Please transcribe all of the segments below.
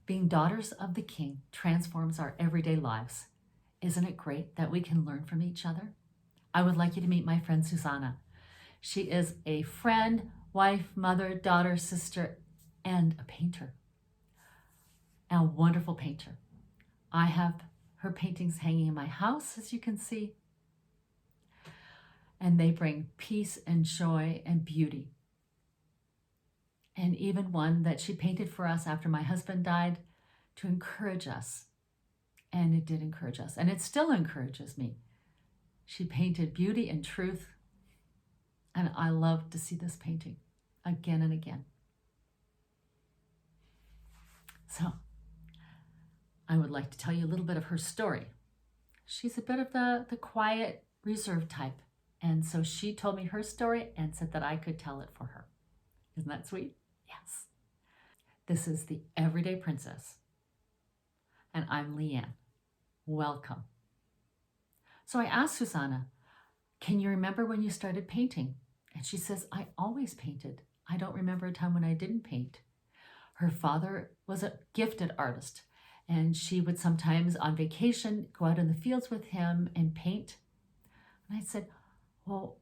Being daughters of the King transforms our everyday lives. Isn't it great that we can learn from each other? I would like you to meet my friend Susana. She is a friend, wife, mother, daughter, sister, and a painter. A wonderful painter. I have her paintings hanging in my house, as you can see, and they bring peace and joy and beauty. And even one that she painted for us after my husband died to encourage us. And it did encourage us, and it still encourages me. She painted beauty and truth, and I love to see this painting again and again. So, I would like to tell you a little bit of her story. She's a bit of the quiet, reserved type, and so she told me her story and said that I could tell it for her. Isn't that sweet? Yes. This is the Everyday Princess, and I'm Leanne. Welcome. So I asked Susanna, can you remember when you started painting? And she says, I always painted. I don't remember a time when I didn't paint. Her father was a gifted artist, and she would sometimes on vacation go out in the fields with him and paint. And I said, well,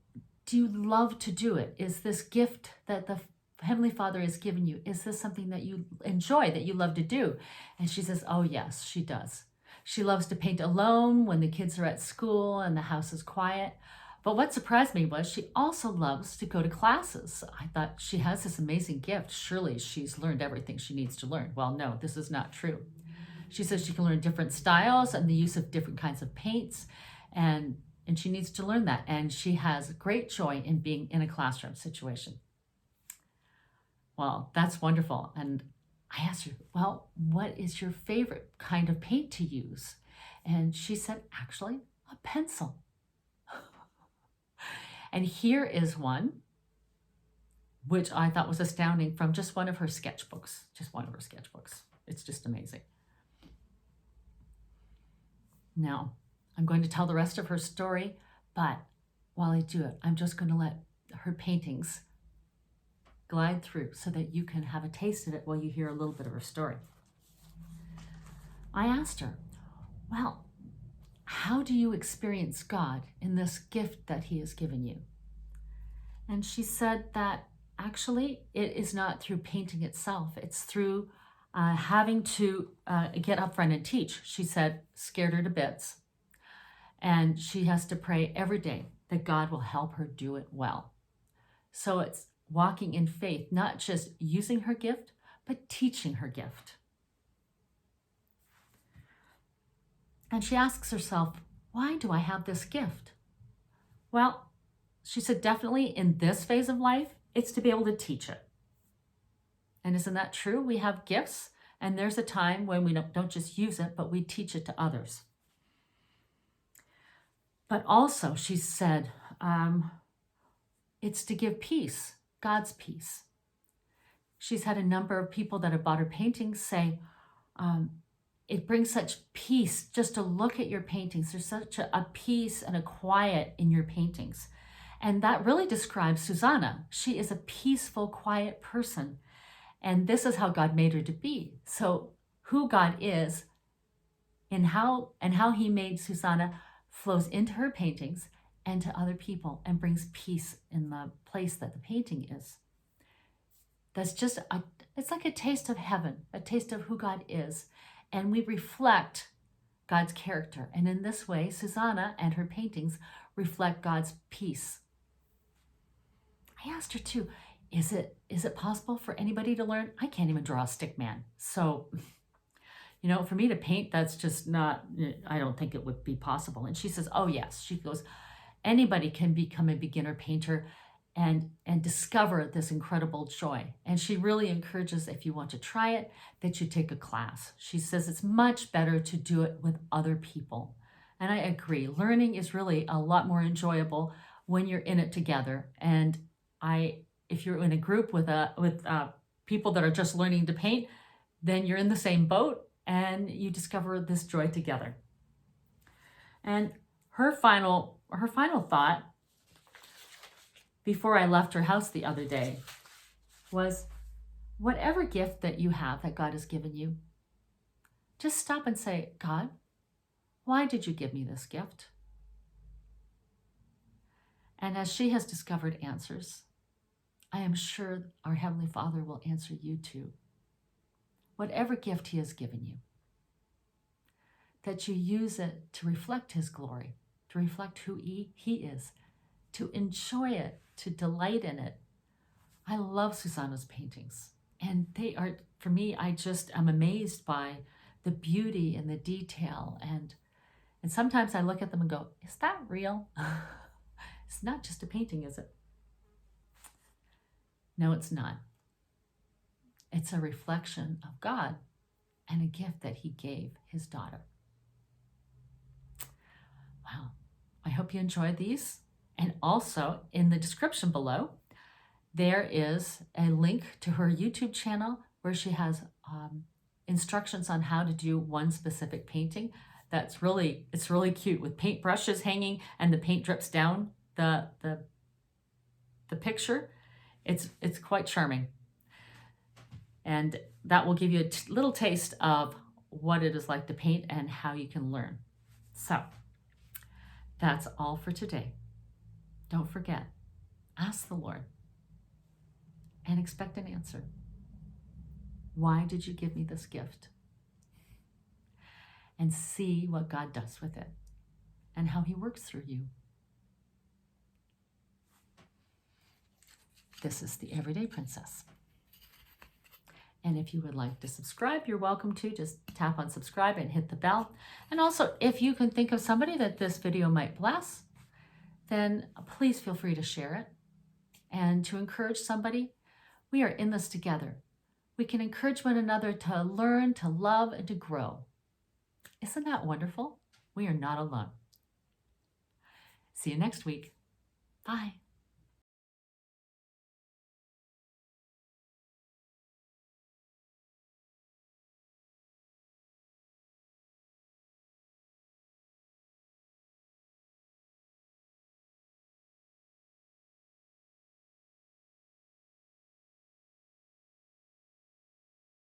do you love to do it? Is this gift that the Heavenly Father has given you, is this something that you enjoy, that you love to do? And she says, oh yes, she does. She loves to paint alone when the kids are at school and the house is quiet. But what surprised me was she also loves to go to classes. I thought she has this amazing gift. Surely she's learned everything she needs to learn. Well, no, this is not true. She says she can learn different styles and the use of different kinds of paints, and she needs to learn that. And she has great joy in being in a classroom situation. Well, that's wonderful. And I asked her, well, what is your favorite kind of paint to use? And she said, actually, a pencil. And here is one, which I thought was astounding, from just one of her sketchbooks. It's just amazing. Now, I'm going to tell the rest of her story, but while I do it, I'm just going to let her paintings glide through so that you can have a taste of it while you hear a little bit of her story. I asked her, well, how do you experience God in this gift that He has given you? And she said that actually it is not through painting itself. It's through having to get up front and teach. She said, scared her to bits. And she has to pray every day that God will help her do it well. So it's walking in faith, not just using her gift, but teaching her gift. And she asks herself, why do I have this gift? Well, she said, definitely in this phase of life, it's to be able to teach it. And isn't that true? We have gifts, and there's a time when we don't just use it, but we teach it to others. But also, she said, it's to give peace. God's peace. She's had a number of people that have bought her paintings say, it brings such peace just to look at your paintings. There's such a peace and a quiet in your paintings. And that really describes Susanna. She is a peaceful, quiet person. And this is how God made her to be. So who God is and how He made Susanna flows into her paintings and to other people and brings peace in the place that the painting is. That's just, it's like a taste of heaven, a taste of who God is. And we reflect God's character. And in this way, Susanna and her paintings reflect God's peace. I asked her too, is it possible for anybody to learn? I can't even draw a stick man. So, for me to paint, that's just not, I don't think it would be possible. And she says, oh yes. She goes, anybody can become a beginner painter and discover this incredible joy. And she really encourages, if you want to try it, that you take a class. She says it's much better to do it with other people. And I agree. Learning is really a lot more enjoyable when you're in it together. And if you're in a group with people that are just learning to paint, then you're in the same boat and you discover this joy together. And her final thought before I left her house the other day was, whatever gift that you have that God has given you, Just stop and say, God, why did you give me this gift? And as she has discovered answers, I am sure our Heavenly Father will answer you too. Whatever gift He has given you, that you use it to reflect His glory, to reflect who He is, to enjoy it, to delight in it. I love Susanna's paintings, and they are, for me, I just am amazed by the beauty and the detail. And sometimes I look at them and go, is that real? It's not just a painting, is it? No, it's not. It's a reflection of God and a gift that He gave His daughter. Wow. I hope you enjoyed these. And also in the description below, there is a link to her YouTube channel where she has instructions on how to do one specific painting. It's really cute, with paintbrushes hanging and the paint drips down the picture. It's quite charming. And that will give you a little taste of what it is like to paint and how you can learn. So that's all for today. Don't forget, ask the Lord and expect an answer. Why did you give me this gift? And see what God does with it and how He works through you. This is the Everyday Princess. And if you would like to subscribe, you're welcome to. Just tap on subscribe and hit the bell. And also, if you can think of somebody that this video might bless, then please feel free to share it. And to encourage somebody, we are in this together. We can encourage one another to learn, to love, and to grow. Isn't that wonderful? We are not alone. See you next week. Bye.